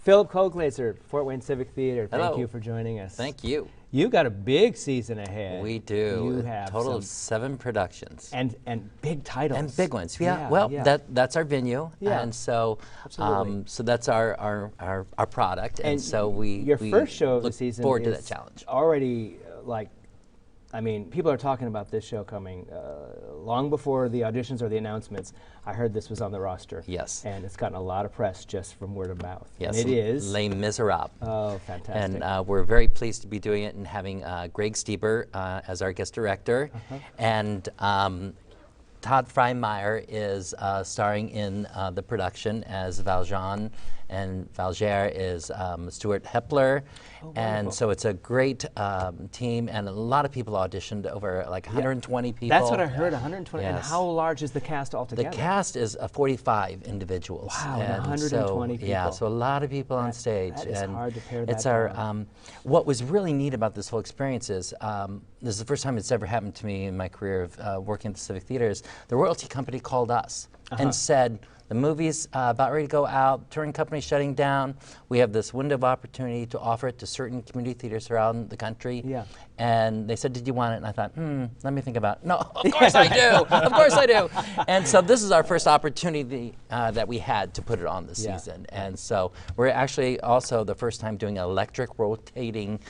Phillip Colglazier, Fort Wayne Civic Theatre. Thank Hello. you for joining us. Thank you. You got a big season ahead. We do. You have total some, of 7 productions. and big titles. And big ones. Yeah. That's our venue. Yeah. And so so that's our product. And so your first show of the look season forward to is that challenge. already I mean, people are talking about this show coming long before the auditions or the announcements. I heard this was on the roster. Yes. And it's gotten a lot of press just from word of mouth. Yes. And it is. Les Miserables. Oh, fantastic. And we're very pleased to be doing it and having Greg Stieber as our guest director. And Todd Freimeyer is starring in the production as Valjean, and Valger is Stuart Hepler. And so it's a great team, and a lot of people auditioned, over like 120 people. That's what I heard, 120. Yes. And how large is the cast altogether? The cast is 45 individuals. Wow, and and 120 people. Yeah, so a lot of people on stage. That is and hard to pare that it's our, down. what was really neat about this whole experience is, this is the first time it's ever happened to me in my career of working at the Civic Theatre, is the royalty company called us and said, the movie's about ready to go out, touring company shutting down. We have this window of opportunity to offer it to certain community theaters around the country. Yeah. And they said, did you want it? And I thought, let me think about it. No, of course I do. Of course I do. And so this is our first opportunity that we had to put it on this season. And so we're actually also the first time doing an electric rotating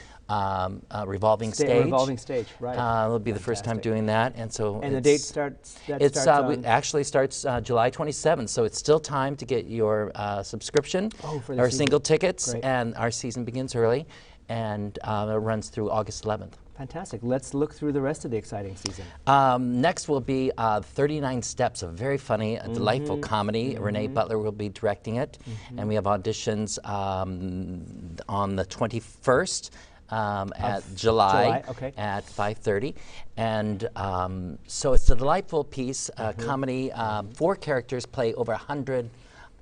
revolving stage. Revolving stage, right. It'll be the first time doing that. And so And the date starts, it actually starts July 27th, so it's still time to get your subscription, for the or season. single tickets, Great. and our season begins early, and it runs through August 11th. Fantastic. Let's look through the rest of the exciting season. Next will be 39 Steps, a very funny, delightful comedy. Renee Butler will be directing it, and we have auditions on the 21st. At July at 5:30, and so it's a delightful piece, comedy. 4 characters play over 100.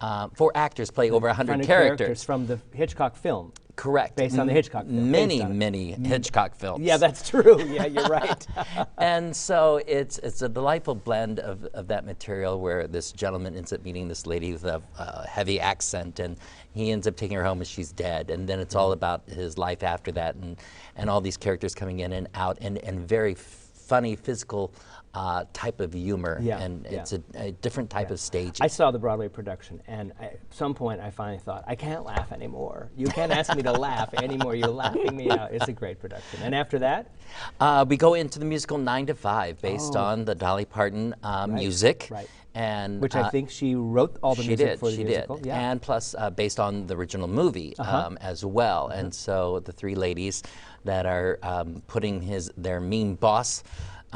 4 actors play over 100 characters from the Hitchcock film. Correct. Based on the Hitchcock film. Many Hitchcock films. Yeah, that's true. Yeah, you're right. And so it's a delightful blend of that material, where this gentleman ends up meeting this lady with a heavy accent, and he ends up taking her home and she's dead. And then it's all about his life after that, and all these characters coming in and out, and very funny physical type of humor, and it's a different type of staging. I saw the Broadway production, and at some point I finally thought, I can't laugh anymore. You can't ask me to laugh anymore. You're laughing me out. It's a great production. And after that? We go into the musical 9 to 5, based on the Dolly Parton music. Right. And which I think she wrote all the music for the musical. She did. And plus based on the original movie as well. And so the 3 ladies that are putting their mean boss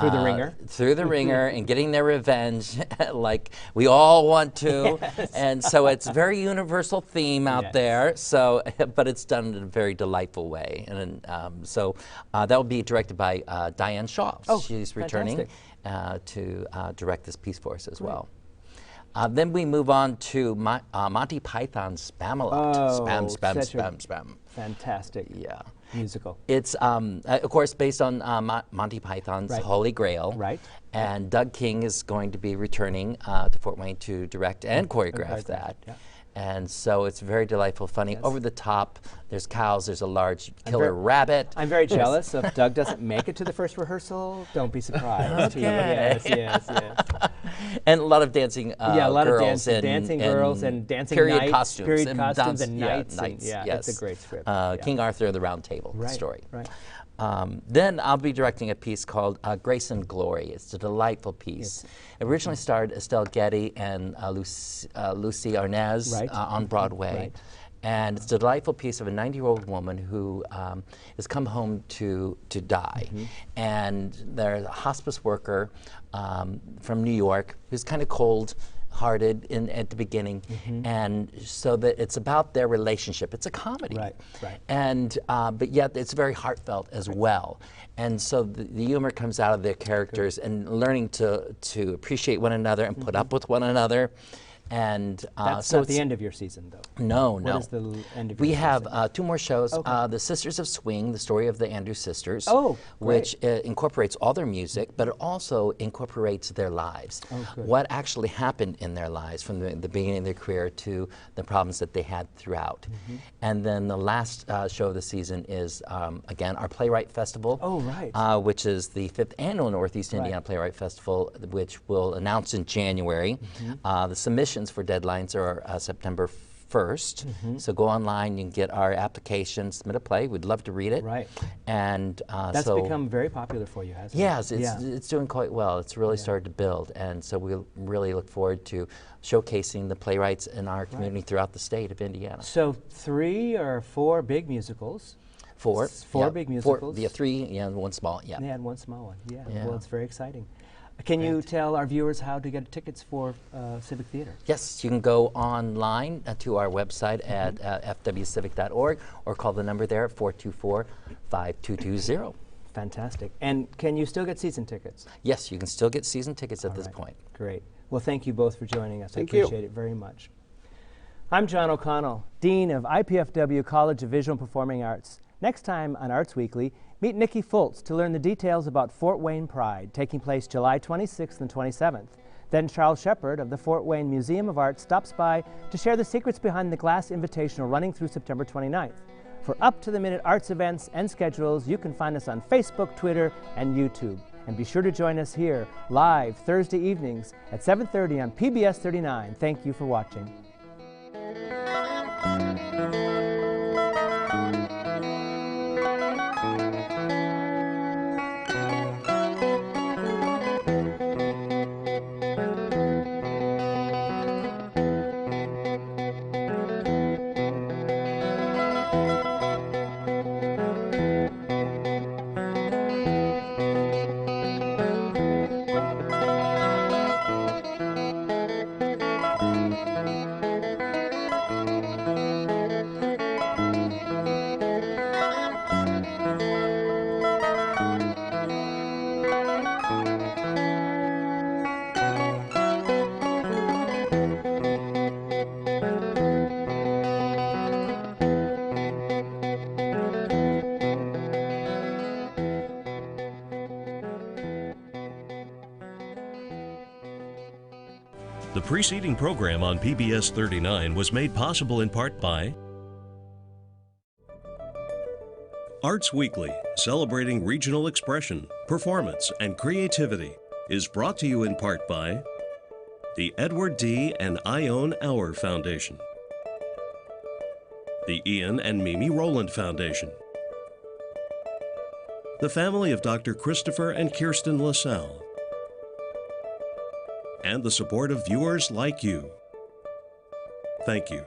through the ringer. Through the ringer, and getting their revenge like we all want to. And so it's a very universal theme out there, so, but it's done in a very delightful way. And so that will be directed by Diane Shaw. She's returning to direct this piece for us as well. Then we move on to Monty Python's Spamalot. Spam. Fantastic. Yeah. Musical. It's, of course, based on Monty Python's Holy Grail. Right. And Doug King is going to be returning to Fort Wayne to direct and choreograph that. Yeah. And so it's very delightful, funny, over the top. There's cows, there's a large killer rabbit. I'm very jealous if Doug doesn't make it to the first rehearsal. Don't be surprised. Yes. And a lot of dancing a lot girls of dancing girls and dancing period nights, costumes. Period costumes and nights. Yes. It's a great script. King Arthur of the Round Table story. Right. Then I'll be directing a piece called Grace and Glorie. It's a delightful piece. It originally starred Estelle Getty and Lucy Arnaz on Broadway. Right. And it's a delightful piece of a 90-year-old woman who has come home to die. And there's a hospice worker from New York who's kind of cold-hearted at the beginning, and so that it's about their relationship. It's a comedy, right. And but yet it's very heartfelt as well. And so the humor comes out of their characters and learning to appreciate one another and put up with one another. And That's so not the end of your season, though. No, What no. is the end of your We season? have 2 more shows. Okay. The Sisters of Swing, the story of the Andrews sisters, Oh, which incorporates all their music, but it also incorporates their lives. Oh, good. What actually happened in their lives from the beginning of their career to the problems that they had throughout. Mm-hmm. And then the last show of the season is, again, our Playwright Festival. Oh, right. Which is the 5th annual Northeast Indiana Playwright Festival, which will announce in January. Mm-hmm. The submissions for deadlines are September 1st. Mm-hmm. So go online, you can get our application, submit a play. We'd love to read it. Right. And That's become very popular for you, hasn't it? yes, it's doing quite well. It's really started to build, and so we really look forward to showcasing the playwrights in our community throughout the state of Indiana. So 3 or 4 big musicals. 4. Four big musicals. 3, and 1 small. Yeah. Yeah, and 1 small one. Yeah. Yeah. Well, it's very exciting. Can you tell our viewers how to get tickets for Civic Theatre? Yes, you can go online to our website at fwcivic.org or call the number there at 424-5220. Fantastic. And can you still get season tickets? Yes, you can still get season tickets at this All right. point. Great. Well, thank you both for joining us. Thank I you. appreciate it very much. I'm John O'Connell, Dean of IPFW College of Visual and Performing Arts. Next time on Arts Weekly, meet Nikki Fultz to learn the details about Fort Wayne Pride, taking place July 26th and 27th. Then Charles Shepard of the Fort Wayne Museum of Art stops by to share the secrets behind the Glass Invitational running through September 29th. For up-to-the-minute arts events and schedules, you can find us on Facebook, Twitter, and YouTube. And be sure to join us here live Thursday evenings at 7:30 on PBS 39. Thank you for watching. The preceding program on PBS 39 was made possible in part by Arts Weekly, celebrating regional expression, performance, and creativity, is brought to you in part by the Edward D. and Ione Auer Foundation, the Ian and Mimi Rowland Foundation, the family of Dr. Christopher and Kirsten LaSalle, and the support of viewers like you. Thank you.